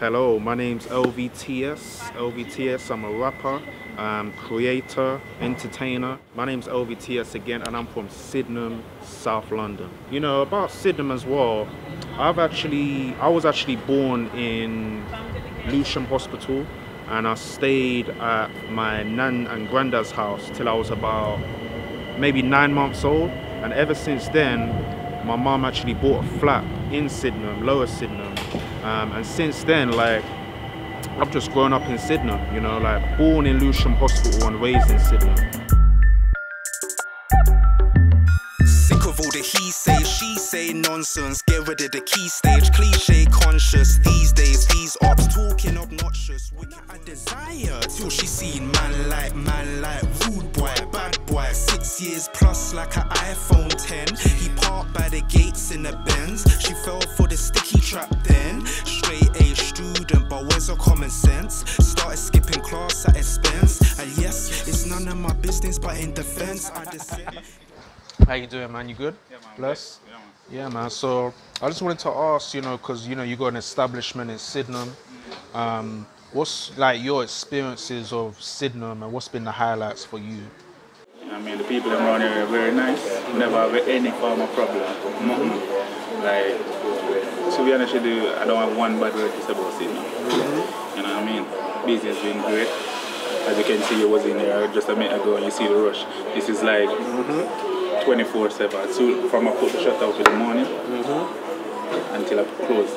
Hello, my name's LVTS. LVTS, I'm a rapper, creator, entertainer. My name's LVTS again, and I'm from Sydenham, South London. You know, about Sydenham as well, I was actually born in Lewisham Hospital, and I stayed at my nan and granddad's house till I was about maybe 9 months old. And ever since then, my mum actually bought a flat in Sydenham, Lower Sydenham. And since then, like, I've just grown up in Sydenham, you know, like born in Lewisham Hospital and raised in Sydenham. Sick of all the he say, she say nonsense. Get rid of the key stage, cliche conscious. These days, these ops talking obnoxious. Wicked I desire till she seen man like, rude boy, bad boy. 6 years plus like an iPhone 10. He parked by the gates in the Benz. She fell for the sticky trap then. Straight A student, but where's her common sense? Started skipping class at expense. And yes, it's none of my business, but in defense, I just said. How you doing, man? You good? Yeah, man. Bless? Yeah, man. Yeah, man. So I just wanted to ask, you know, because, you know, you got an establishment in Sydenham. What's like your experiences of Sydenham and what's been the highlights for you? I mean, the people around here are very nice. Never have any form of problem. Like, to be honest with you, I don't have one bad word to say about Sydenham. You know what I mean? Business has been great. As you can see, I was in there just a minute ago and you see the rush. This is like 24/7. So from I put the shut out in the morning until I close.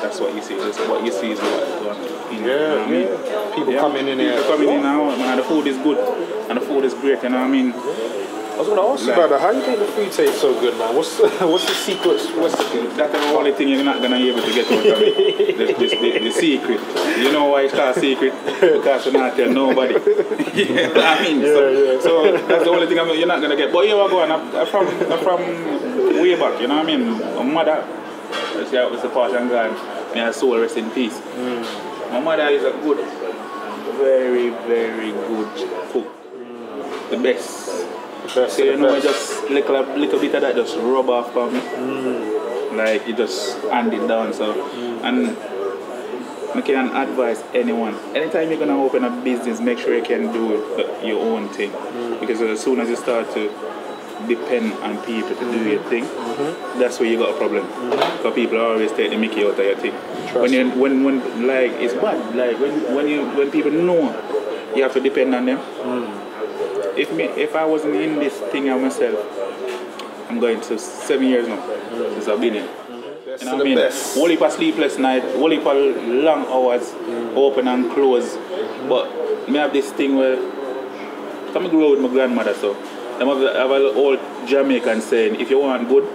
That's what you see. That's what you see is what's going on. You know what I mean? People coming in here. People coming in now, man. The food is good and the food is great. You know what I mean? I was going to ask you about that. How do you think the food tastes so good, man? What's the secret? What's the That's the only thing you're not going to be able to get out of it. The secret. You know why it's called secret? Because you're not tell nobody. You know what I mean? So that's the only thing you're not going to get. But here I go, and I'm from way back, you know what I mean? My mother, I was a Persian guy, may her soul rest in peace. My mother is a good, very, very good cook. The best. So you know, just little bit of that just rub off on me. Like you just hand it down. So and I can advise anyone. Anytime you're gonna open a business, make sure you can do your own thing. Because as soon as you start to depend on people to do your thing, that's where you got a problem. Because people always take the mickey out of your thing. When like it's bad. Like when people know you have to depend on them. If I wasn't in this thing of myself, I'm going to 7 years now since I've been here. You know what I mean? Whole heap of sleepless night, whole heap of long hours, open and close. But me have this thing where I grew up with my grandmother, so I have an old Jamaican saying, if you want good,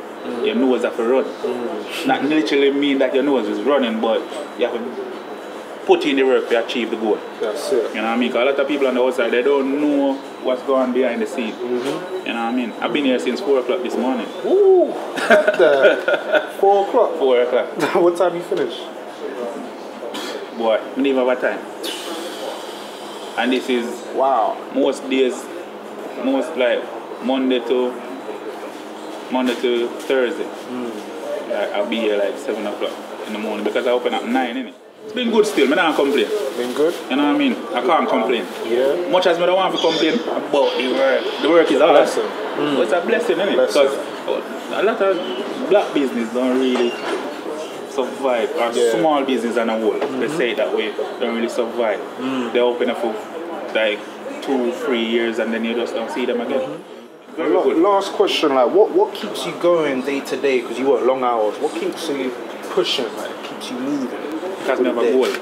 your nose have to run. Not literally mean that your nose is running, but you have to put in the work to achieve the goal. That's it. You know what I mean? Because a lot of people on the outside, they don't know what's going on behind the scene. You know what I mean? I've been here since 4 o'clock this morning. Ooh! 4 o'clock? 4 o'clock. What time you finish? Boy, I don't even have a time. And this is most days, most like Monday to Thursday. Like, I'll be here like 7 o'clock in the morning because I open at 9, innit? It's been good still, I don't complain. Been good? You know what I mean? I can't complain. Yeah. Much as I don't want to complain about the work. The work is hard. But it's a blessing, isn't it? Because a lot of black business don't really survive. Or small business on a whole, they say it that way, don't really survive. They open up for like 2-3 years and then you just don't see them again. Very good. Last question, like what keeps you going day to day? Because you work long hours. What keeps you pushing? Like keeps you moving? Because I have a goal.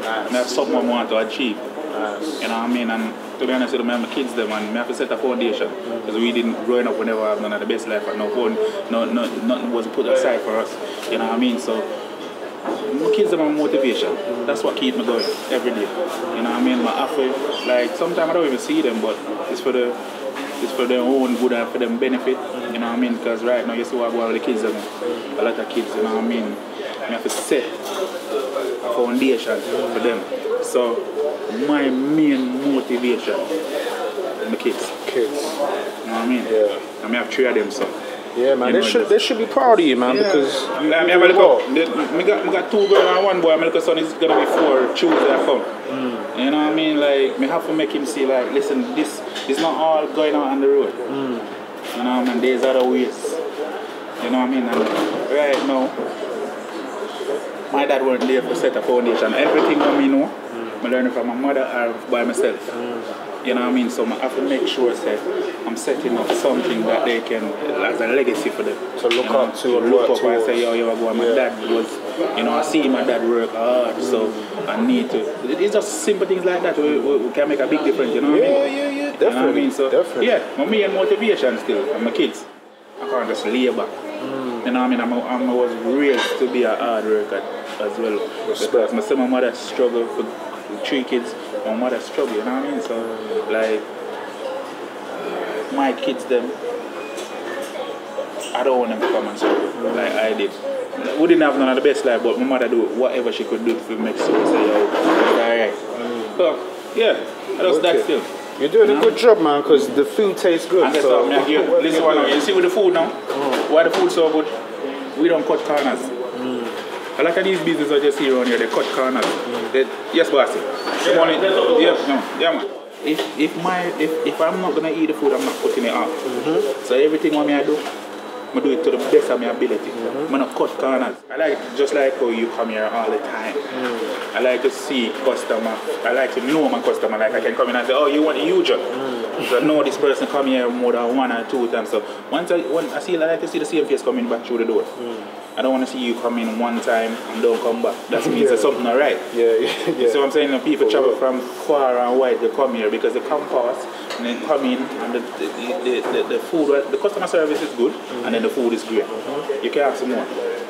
I have something I want to achieve. You know what I mean? And to be honest with you, I have my kids them and I have to set a foundation. Because we didn't, growing up, we never have none of the best life and nothing was put aside for us. You know what I mean? So my kids them are motivation. That's what keeps me going every day. You know what I mean? My offer, like sometimes I don't even see them, but it's for their own good and for them benefit. You know what I mean? Because right now you see what I go on with the kids them. A lot of kids, you know what I mean? I have to set a foundation for them. So my main motivation is my kids. Kids. You know what I mean? Yeah. I have 3 of them, so Yeah, man. You know, They should be proud of you, man, because I got 2 girls and 1 boy. My little son is gonna be 4 Tuesday I come. You know what I mean? Like, me have to make him see, like, listen, this is not all going on the road. You know what I mean? There's other ways. You know what I mean? And right now, my dad weren't there to set a foundation. Everything that me know, I learned from my mother or by myself. You know what I mean? So I have to make sure that I'm setting up something that they can, as a legacy for them. To look up to and look work up and towards. say, yo, my dad was, you know, I see my dad work hard, so I need to. It's just simple things like that we can make a big difference, you know what I mean? Yeah, definitely. You know what I mean? So, definitely. yeah, my main motivation still, and my kids, I can't just lay back. You know what I mean? I was raised to be a hard worker as well. Because I see my mother struggle for 3 kids, my mother struggle, you know what I mean? So, like, my kids, them, I don't want them to come and struggle like I did. We didn't have none of the best life, but my mother do whatever she could do to make sure say, yo, it's alright. So, yeah, that's that still. You're doing a good job, man, because the food tastes good. And so, listen, you see with the food now, why the food so good? We don't cut corners. A lot of these businesses I just see around here, they cut corners. Yes, bossy. Yeah, man. If I'm not gonna eat the food, I'm not cutting it off. So everything what I do it to the best of my ability. I not cut corners. I like, just like how you come here all the time. I like to see customer. I like to know my customer. Like I can come in and say, oh, you want a huge one? So I know this person come here more than 1 or 2 times. So when I like to see the same face coming back through the door. I don't want to see you come in 1 time and don't come back. That means there's something alright. Yeah. So I'm saying that people travel from far and wide to come here because they come past and then come in and the food, the customer service is good and then the food is great. You can have some more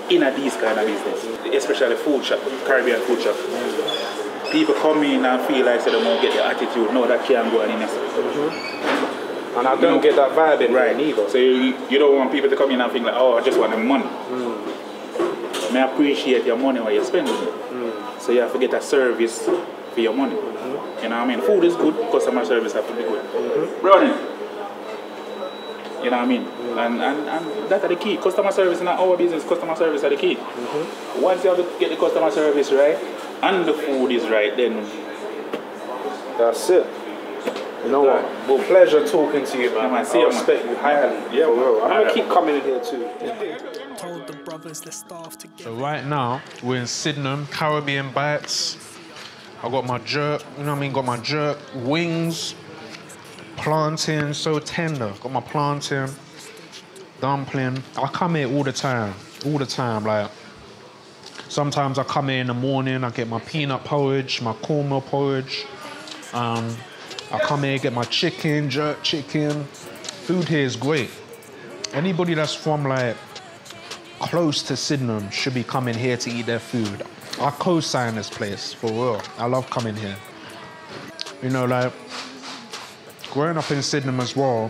in a these kind of business, especially food shop, Caribbean food shop. People come in and feel like they don't get the attitude. No, that can't go in this. And I don't get that vibe in right either. So you don't want people to come in and think like, oh, I just want the money. May appreciate your money while you're spending it. So you have to get a service for your money. You know what I mean? Food is good, customer service have to be good. Running. You know what I mean? And that's the key. Customer service is not our business, customer service is the key. Once you have to get the customer service right and the food is right, then that's it. You know what? Well, pleasure talking to you, man. I respect you highly. Yeah, bro. I'm gonna keep coming in here too. Told the brothers let's starve together. So right now we're in Sydenham, Caribbean Bites. I got my jerk, you know what I mean? Got my jerk, wings, plantain, so tender. Got my plantain, dumpling. I come here all the time. Like sometimes I come here in the morning. I get my peanut porridge, my cornmeal porridge. I come here, get my chicken, jerk chicken. Food here is great. Anybody that's from like close to Sydenham should be coming here to eat their food. I co-sign this place, for real. I love coming here. You know, like, growing up in Sydenham as well,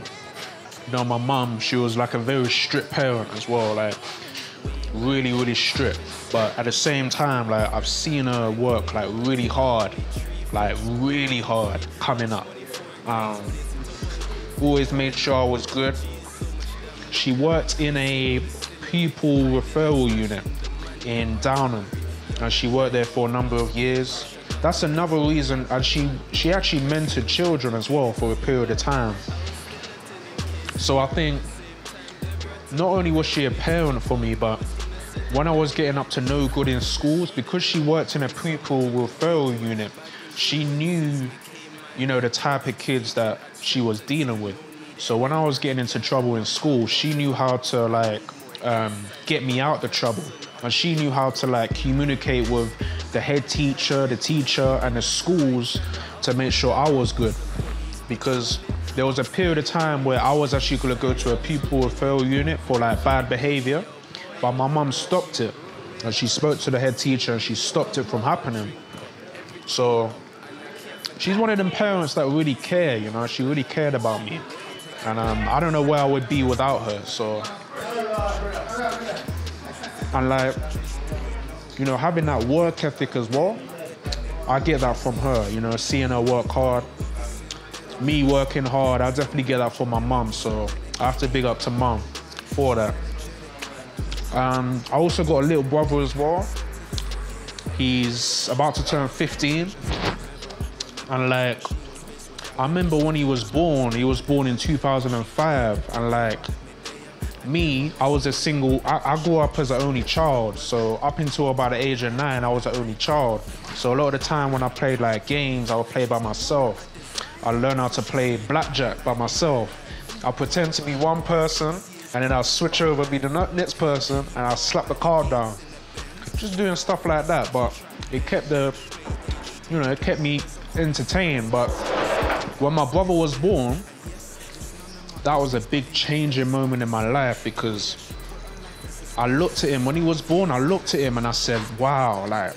you know, my mum, she was like a very strict parent as well, like, really, really strict. But at the same time, like, I've seen her work, like, really hard coming up. Always made sure I was good. She worked in a pupil referral unit in Downham, and she worked there for a number of years. That's another reason, and she actually mentored children as well for a period of time. So I think not only was she a parent for me, but when I was getting up to no good in schools, because she worked in a pupil referral unit, she knew, you know, the type of kids that she was dealing with. So when I was getting into trouble in school, she knew how to like get me out the trouble. And she knew how to like communicate with the head teacher, the teacher, and the schools to make sure I was good. Because there was a period of time where I was actually gonna go to a pupil referral unit for like bad behavior, but my mum stopped it. And she spoke to the head teacher and she stopped it from happening. So she's one of them parents that really care, you know, she really cared about me. And I don't know where I would be without her, so. And like, you know, having that work ethic as well, I get that from her, you know, seeing her work hard. Me working hard, I definitely get that from my mum, so I have to big up to mum. for that. I also got a little brother as well. He's about to turn 15. And like, I remember when he was born in 2005. And like, me, I was a single, I grew up as an only child. So up until about the age of 9, I was an only child. So a lot of the time when I played like games, I would play by myself. I learned how to play blackjack by myself. I'll pretend to be one person, and then I'll switch over, be the next person, and I'll slap the card down. Just doing stuff like that, but it kept it kept me entertained. But when my brother was born, that was a big changing moment in my life, because I looked at him, when he was born, I looked at him and I said, wow, like,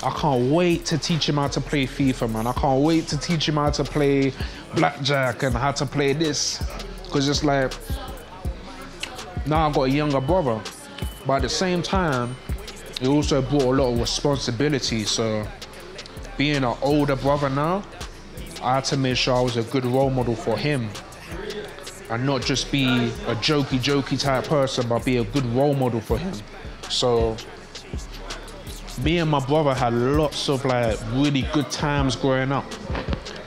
I can't wait to teach him how to play FIFA, man. I can't wait to teach him how to play blackjack and how to play this. Because it's like, now I've got a younger brother, but at the same time, it also brought a lot of responsibility. So being an older brother now, I had to make sure I was a good role model for him and not just be a jokey type person, but be a good role model for him. So me and my brother had lots of like really good times growing up.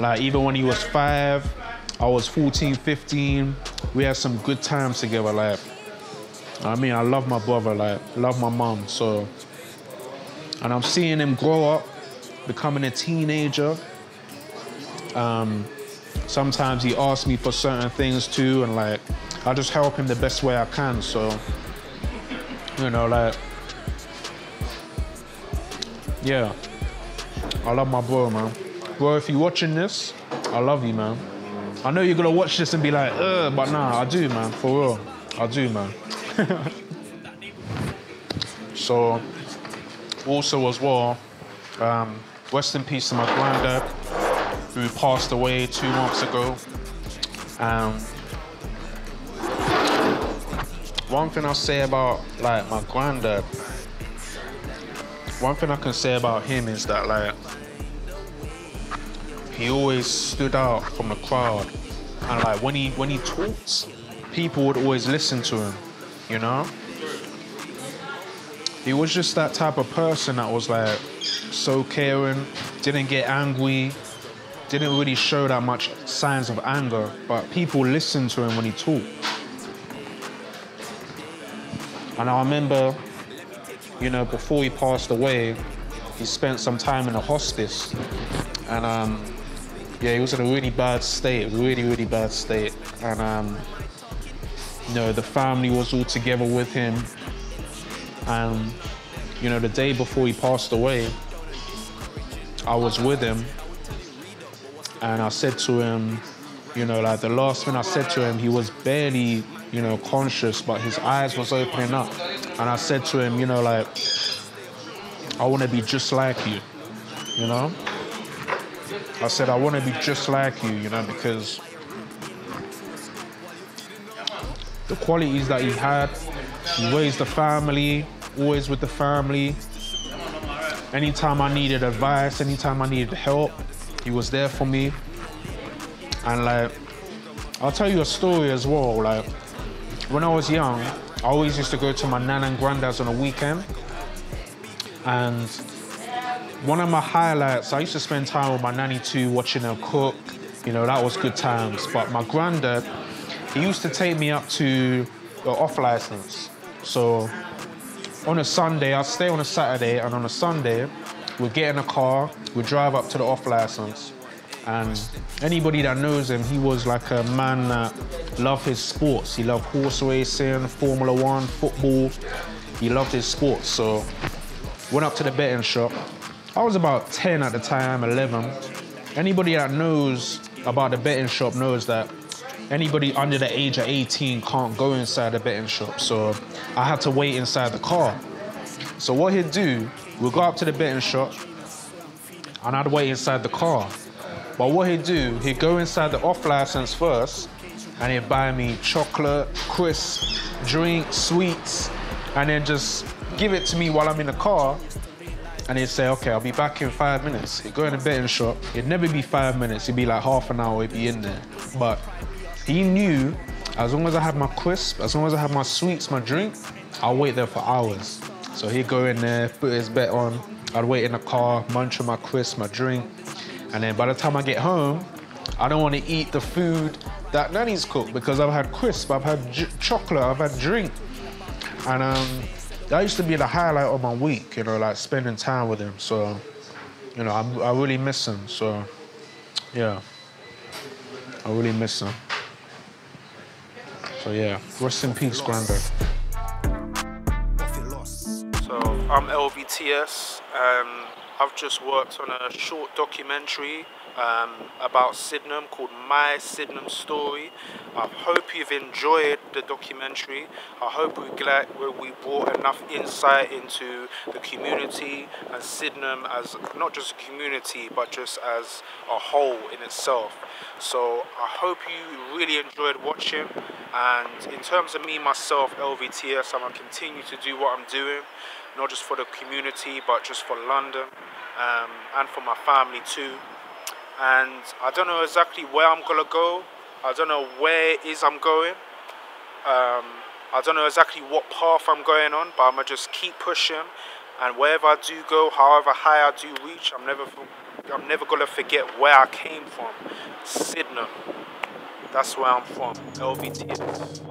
Like even when he was 5, I was 14, 15, we had some good times together. Like, I mean, I love my brother, like, love my mom, so. And I'm seeing him grow up, becoming a teenager. Sometimes he asks me for certain things too, and like, I just help him the best way I can, so. You know, like, yeah, I love my bro, man. Bro, if you're watching this, I love you, man. I know you're gonna watch this and be like, but nah, I do, man, for real. I do, man. So, also as well, rest in peace to my granddad, who passed away 2 months ago. One thing I'll say about like my granddad, one thing I can say about him is that like, he always stood out from the crowd. And like when he talks, people would always listen to him, you know? He was just that type of person that was like so caring, didn't get angry, didn't really show that much signs of anger, but people listened to him when he talked. And I remember, you know, before he passed away, he spent some time in a hospice. And yeah, he was in a really bad state, really bad state. And you know, the family was all together with him. And you know, the day before he passed away, I was with him. And I said to him, you know, like the last thing I said to him, he was barely, you know, conscious, but his eyes was opening up. And I said to him, you know, like, I want to be just like you, you know? I said, I want to be just like you, you know, because the qualities that he had, he raised a family, always with the family. Anytime I needed advice, anytime I needed help, he was there for me. And like, I'll tell you a story as well. Like, when I was young, I always used to go to my nan and granddad's on a weekend. And one of my highlights, I used to spend time with my nanny too, watching her cook. You know, that was good times. But my granddad, he used to take me up to the off license. So on a Sunday, I'd stay on a Saturday, and on a Sunday, we'd get in a car, we'd drive up to the off license. And anybody that knows him, he was like a man that loved his sports. He loved horse racing, Formula 1, football. He loved his sports. So went up to the betting shop. I was about 10 at the time, 11. Anybody that knows about the betting shop knows that anybody under the age of 18 can't go inside the betting shop. So I had to wait inside the car. So what he'd do, we'd go up to the betting shop and I'd wait inside the car. But what he'd do, he'd go inside the off license first and he'd buy me chocolate, crisps, drinks, sweets, and then just give it to me while I'm in the car. And he'd say, okay, I'll be back in 5 minutes. He'd go in the betting shop. It'd never be 5 minutes. It'd be like half an hour, he'd be in there. But he knew As long as I have my crisp, as long as I have my sweets, my drink, I'll wait there for hours. So he'd go in there, put his bet on, I'd wait in the car, munch on my crisp, my drink, and then by the time I get home, I don't want to eat the food that Nanny's cooked because I've had crisp, I've had chocolate, I've had drink. And that used to be the highlight of my week, you know, like spending time with him. So, you know, I really miss him. So, yeah, I really miss him. So yeah, rest in peace, Grandad. So I'm LVTS, and I've just worked on a short documentary about Sydenham called My Sydenham Story. I hope you've enjoyed the documentary. I hope we brought enough insight into the community and Sydenham as not just a community but just as a whole in itself. So I hope you really enjoyed watching, and in terms of me myself, LVTS, I'm going to continue to do what I'm doing, not just for the community but just for London and for my family too. And I don't know exactly where I'm gonna go. I don't know where it is I'm going. I don't know exactly what path I'm going on, but I'm gonna just keep pushing. And wherever I do go, however high I do reach, I'm never gonna forget where I came from. Sydenham. That's where I'm from. LVTS.